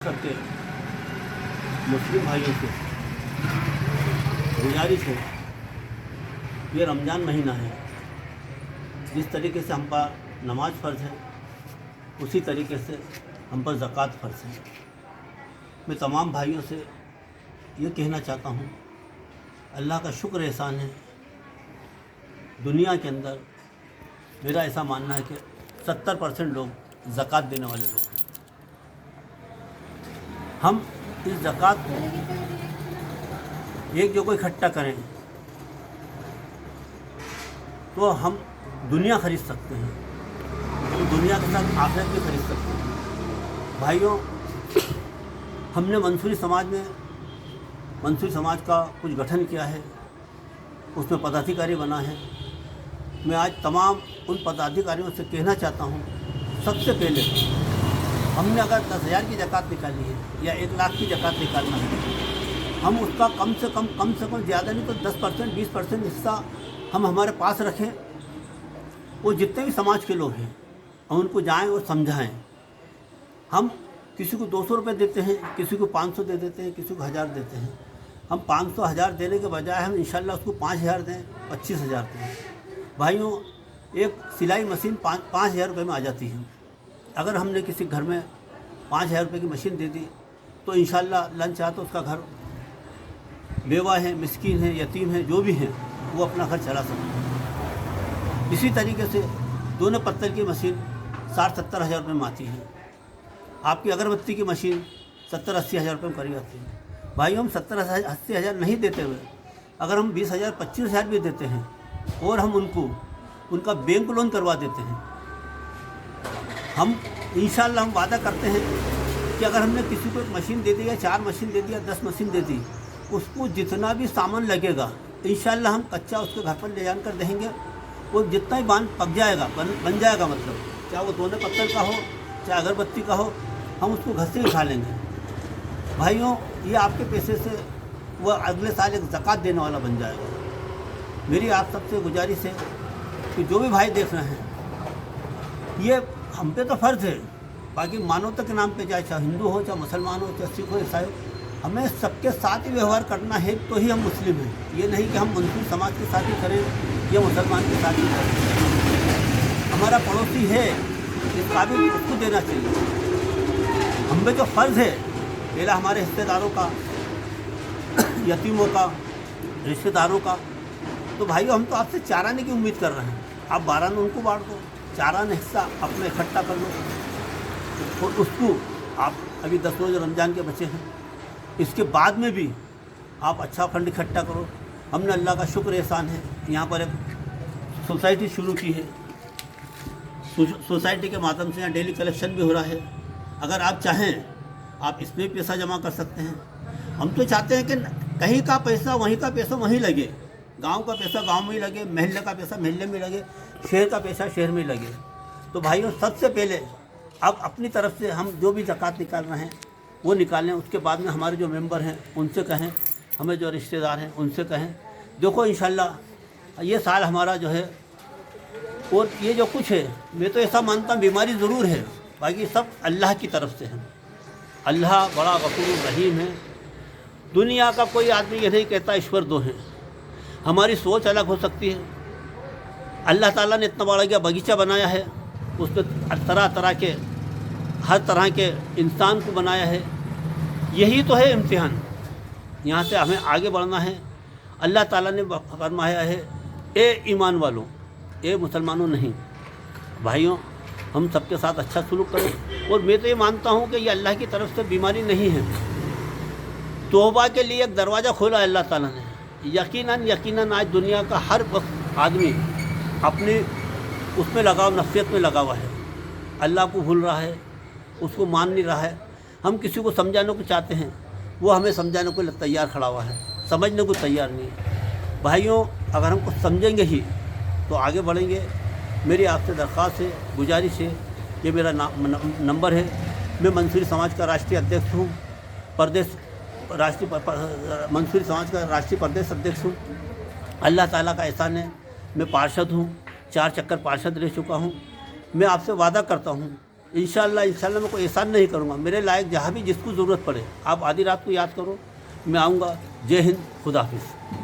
सबके मुस्लिम भाइयों से गुजारिश है, ये रमज़ान महीना है। जिस तरीके से हम पर नमाज फ़र्ज़ है, उसी तरीके से हम पर ज़कात फ़र्ज़ है। मैं तमाम भाइयों से ये कहना चाहता हूँ, अल्लाह का शुक्र एहसान है। दुनिया के अंदर मेरा ऐसा मानना है कि 70% लोग ज़कात देने वाले लोग हैं। हम इस ज़कात को एक जगह इकट्ठा करें तो हम दुनिया खरीद सकते हैं, हम दुनिया के साथ आखिरत भी खरीद सकते हैं। भाइयों, हमने मंसूरी समाज का कुछ गठन किया है, उसमें पदाधिकारी बना है। मैं आज तमाम उन पदाधिकारियों से कहना चाहता हूँ, सबसे पहले हमने अगर 10,000 की ज़कात निकाली है या 1 लाख की ज़कात निकालना है, हम उसका कम से कम ज़्यादा नहीं तो 10% 20% हिस्सा हम हमारे पास रखें। वो जितने भी समाज के लोग हैं हम उनको जाएं और समझाएं। हम किसी को 200 रुपये देते हैं, किसी को 500 दे देते हैं, किसी को 1000 देते हैं। हम 500 1000 देने के बजाय हम इंशाल्लाह उसको 5000 दें, 25,000 दें। भाइयों, एक सिलाई मशीन 5,000 रुपये में आ जाती है। अगर हमने किसी घर में 5,000 रुपये की मशीन दे दी तो इंशाल्लाह लंच आता, उसका घर बेवा है, मिस्कीन है, यतीम है, जो भी हैं वो अपना घर चला सकते हैं। इसी तरीके से दोनों पत्थर की मशीन 60-70 हज़ार रुपये में आती है। आपकी अगरबत्ती की मशीन 70-80 हज़ार रुपये में करी जाती है। भाई, हम 70-80 हज़ार नहीं देते हुए अगर हम 20,000 25,000 भी देते हैं और हम उनका बैंक लोन करवा देते हैं, हम इंशाल्लाह हम वादा करते हैं कि अगर हमने किसी को 1 मशीन दे दी या 4 मशीन दे दी या 10 मशीन दे दी, उसको जितना भी सामान लगेगा इंशाल्लाह हम कच्चा उसके घर पर ले जाकर देंगे। वो जितना ही पक जाएगा, बन जाएगा, मतलब चाहे वो दोनों पत्थर का हो चाहे अगरबत्ती का हो, हम उसको घर से उठा लेंगे। भाइयों, ये आपके पैसे से वह अगले साल एक ज़कात देने वाला बन जाएगा। मेरी आप सबसे गुजारिश है कि जो भी भाई देख रहे हैं, ये हम पे तो फ़र्ज़ है, बाकी मानवता के नाम पे चाहे हिंदू हो, चाहे मुसलमान हो, चाहे सिख हो, ईसाई हो, हमें सबके साथ ही व्यवहार करना है तो ही हम मुस्लिम हैं। ये नहीं कि हम मंसूरी समाज के साथ ही करें या मुसलमान के साथ ही करें। हमारा पड़ोसी है, इस काबिल उसको देना चाहिए। हम पे जो फ़र्ज़ है, पहला हमारे हिस्सेदारों का, यतीमों का, रिश्तेदारों का। तो भाइयों, हम तो आपसे चाराने की उम्मीद कर रहे हैं। आप 12 ने उनको बांट दो, चाराना हिस्सा अपने इकट्ठा कर लो और उसको आप, अभी 10 रोज़ रमज़ान के बचे हैं, इसके बाद में भी आप अच्छा फंड इकट्ठा करो। हमने अल्लाह का शुक्र एहसान है, यहाँ पर एक सोसाइटी शुरू की है। सोसाइटी के माध्यम से यहाँ डेली कलेक्शन भी हो रहा है। अगर आप चाहें आप इसमें भी पैसा जमा कर सकते हैं। हम तो चाहते हैं कि कहीं का पैसा वहीं का पैसा वहीं लगे, गांव का पैसा गांव में ही लगे, महल्ले का पैसा महल्ले में लगे, शहर का पैसा शहर में लगे। तो भाइयों, सबसे पहले अब अपनी तरफ से हम जो भी ज़कात निकाल रहे हैं वो निकालें। उसके बाद में हमारे जो मेंबर हैं उनसे कहें, हमें जो रिश्तेदार हैं उनसे कहें, देखो इंशाल्लाह ये साल हमारा जो है, और ये जो कुछ है, मैं तो ऐसा मानता हूँ बीमारी ज़रूर है, बाकी सब अल्लाह की तरफ से है। अल्लाह बड़ा गफूर रहीम है। दुनिया का कोई आदमी ये नहीं कहता ईश्वर 2 हैं। हमारी सोच अलग हो सकती है। अल्लाह ताला ने इतना बड़ा क्या बगीचा बनाया है, उसमें तरह तरह के, हर तरह के इंसान को बनाया है। यही तो है इम्तिहान, यहाँ से हमें आगे बढ़ना है। अल्लाह ताला ने फरमाया है, ए ईमान वालों, ए मुसलमानों नहीं। भाइयों, हम सबके साथ अच्छा सलूक करें। और मैं तो ये मानता हूँ कि ये अल्लाह की तरफ से बीमारी नहीं है। तौबा के लिए एक दरवाज़ा खोला है अल्लाह ताला ने। यकीनन आज दुनिया का हर वक्त आदमी अपने उसमें लगाव, नफ़सियत में लगा हुआ है, अल्लाह को भूल रहा है, उसको मान नहीं रहा है। हम किसी को समझाने को चाहते हैं, वो हमें समझाने को तैयार खड़ा हुआ है, समझने को तैयार नहीं है। भाइयों, अगर हम कुछ समझेंगे ही तो आगे बढ़ेंगे। मेरी आपसे दरख्वास्त है, गुजारिश है, ये मेरा नंबर है। मैं मंसूरी समाज का राष्ट्रीय अध्यक्ष हूँ, मंसूरी समाज का राष्ट्रीय प्रदेश अध्यक्ष हूँ। अल्लाह ताला का एहसान है, मैं पार्षद हूँ, 4 चक्कर पार्षद रह चुका हूँ। मैं आपसे वादा करता हूँ इंशाल्लाह मैं कोई एहसान नहीं करूँगा। मेरे लायक जहाँ भी जिसको ज़रूरत पड़े आप आधी रात को याद करो, मैं आऊँगा। जय हिंद, खुदा हाफिज़।